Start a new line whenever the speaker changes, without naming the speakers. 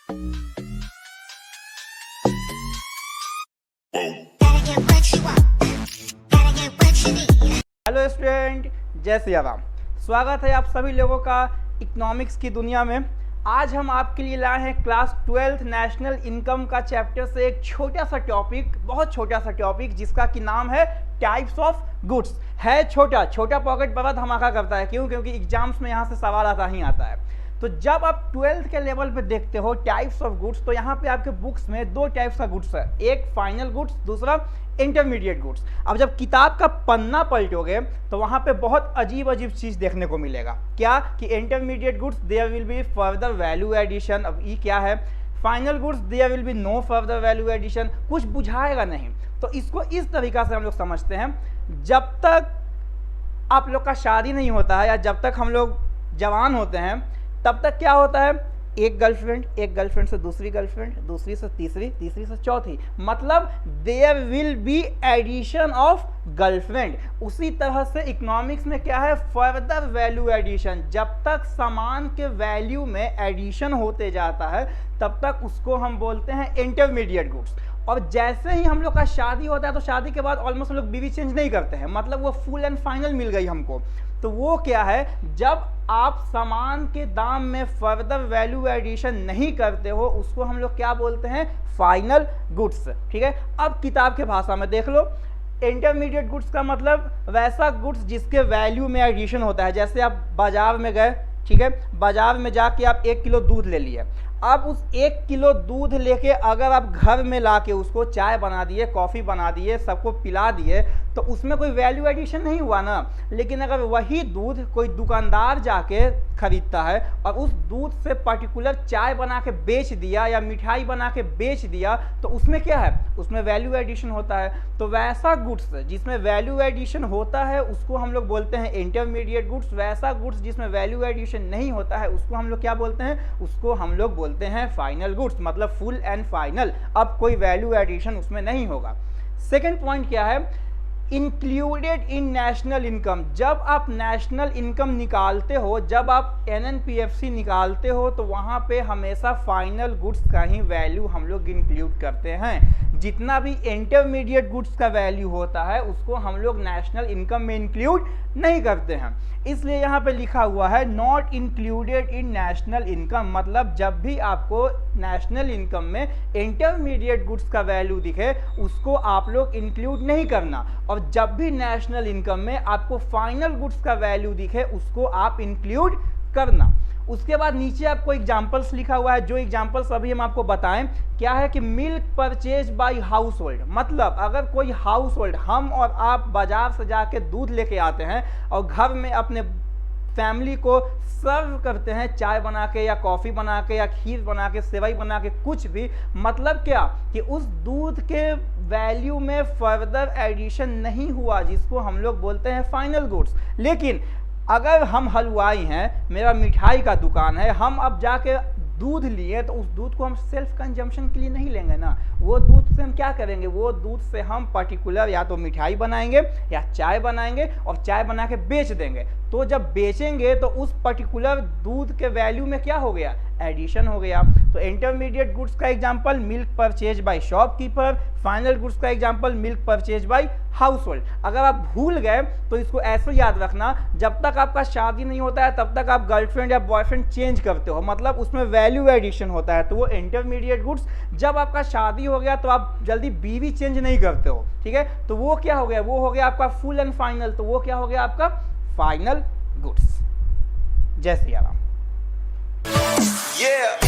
Hello student, जय श्री राम। स्वागत है आप सभी लोगों का इकोनॉमिक्स की दुनिया में। आज हम आपके लिए लाए हैं क्लास 12th नेशनल इनकम का चैप्टर से एक छोटा सा टॉपिक, बहुत छोटा सा टॉपिक, जिसका कि नाम है टाइप्स ऑफ गुड्स। है छोटा छोटा, पॉकेट बड़ा धमाका करता है। क्यों? क्योंकि एग्जाम्स में यहाँ से सवाल आता ही आता है। तो जब आप 12th के लेवल पे देखते हो टाइप्स ऑफ गुड्स, तो यहाँ पे आपके बुक्स में दो टाइप्स का गुड्स है, एक फाइनल गुड्स, दूसरा इंटरमीडिएट गुड्स। अब जब किताब का पन्ना पलटोगे तो वहाँ पे बहुत अजीब अजीब चीज़ देखने को मिलेगा। क्या कि intermediate goods there will be further value addition. अब ये क्या है? Final goods there will be no further value addition. कुछ बुझाएगा नहीं। तो इसको इस तरीका से हम लोग समझते हैं, जब तक आप लोग का शादी नहीं होता है या जब तक हम लोग जवान होते हैं, तब तक क्या होता है? एक गर्लफ्रेंड से दूसरी गर्लफ्रेंड, दूसरी से तीसरी, तीसरी से चौथी, मतलब there will be addition of girlfriend. उसी तरह से इकोनॉमिक्स में क्या है? Further value addition. जब तक सामान के वैल्यू में एडिशन होते जाता है तब तक उसको हम बोलते हैं इंटरमीडिएट गुड्स। और जैसे ही हम लोग का शादी होता है तो शादी के बाद ऑलमोस्ट हम लोग बीवी चेंज नहीं करते हैं, मतलब वो फुल एंड फाइनल मिल गई हमको। तो वो क्या है? जब आप सामान के दाम में फर्दर वैल्यू एडिशन नहीं करते हो, उसको हम लोग क्या बोलते हैं? Final goods. ठीक है, अब किताब के भाषा में देख लो। इंटरमीडिएट गुड्स का मतलब वैसा गुड्स जिसके वैल्यू में एडिशन होता है। जैसे आप बाजार में गए, ठीक है, बाजार में जाके आप 1 किलो दूध ले लिए। अब उस 1 किलो दूध लेके अगर आप घर में लाके उसको चाय बना दिए, कॉफ़ी बना दिए, सबको पिला दिए, तो उसमें कोई वैल्यू एडिशन नहीं हुआ ना। लेकिन अगर वही दूध कोई दुकानदार जाके खरीदता है और उस दूध से पर्टिकुलर चाय बना के बेच दिया या मिठाई बना के बेच दिया, तो उसमें क्या है? उसमें वैल्यू एडिशन होता है। तो वैसा गुड्स जिसमें वैल्यू एडिशन होता है उसको हम लोग बोलते हैं इंटरमीडिएट गुड्स। वैसा गुड्स जिसमें वैल्यू एडिशन नहीं होता है उसको हम लोग क्या बोलते हैं? उसको हम लोग बोलते हैं फाइनल गुड्स, मतलब फुल एंड फाइनल। अब कोई वैल्यू एडिशन उसमें नहीं होगा। सेकेंड पॉइंट क्या है? Included in national income. जब आप नेशनल इनकम निकालते हो, जब आप एनएनपीएफसी निकालते हो, तो वहाँ पे हमेशा फाइनल गुड्स का ही वैल्यू हम लोग इंक्लूड करते हैं। जितना भी इंटरमीडिएट गुड्स का वैल्यू होता है उसको हम लोग नेशनल इनकम में इंक्लूड नहीं करते हैं। इसलिए यहाँ पे लिखा हुआ है not included in national income, मतलब जब भी आपको नेशनल इनकम में इंटरमीडिएट गुड्स का वैल्यू दिखे उसको आप लोग इंक्लूड नहीं करना। और जब भी नेशनल इनकम में आपको फाइनल गुड्स का वैल्यू दिखे उसको आप इंक्लूड करना। उसके बाद नीचे आपको एग्जाम्पल्स लिखा हुआ है, जो एग्जाम्पल्स अभी हम आपको बताएं। क्या है कि milk purchase by house hold, मतलब अगर कोई हाउस होल्ड, हम और आप बाजार से जाके दूध लेके आते हैं और घर में अपने फैमिली को सर्व करते हैं, चाय बना के या कॉफ़ी बना के या खीर बना के, सेवई बना के, कुछ भी, मतलब क्या कि उस दूध के वैल्यू में फर्दर एडिशन नहीं हुआ, जिसको हम लोग बोलते हैं फाइनल गुड्स। लेकिन अगर हम हलवाई हैं, मेरा मिठाई का दुकान है, हम अब जाके दूध लिए तो उस दूध को हम सेल्फ कंजम्पशन के लिए नहीं लेंगे ना। वो दूध से हम क्या करेंगे? वो दूध से हम पर्टिकुलर या तो मिठाई बनाएंगे या चाय बनाएंगे और चाय बना के बेच देंगे। तो जब बेचेंगे तो उस पर्टिकुलर दूध के वैल्यू में क्या हो गया? एडिशन हो गया। तो इंटरमीडिएट गुड्स का example milk purchase by shopkeeper, final goods का example milk purchase by household. अगर आप भूल गए तो इसको ऐसे याद रखना, जब तक आपका शादी नहीं होता है तब तक आप गर्लफ्रेंड या बॉयफ्रेंड चेंज करते हो, मतलब उसमें वैल्यू एडिशन होता है, तो वो इंटरमीडिएट गुड्स। जब आपका शादी हो गया तो आप जल्दी बीवी चेंज नहीं करते हो, ठीक है, तो वो क्या हो गया? वो हो गया आपका फुल एंड फाइनल। तो वो क्या हो गया? आपका फाइनल गुड्स। जय श्री राम।
Yeah.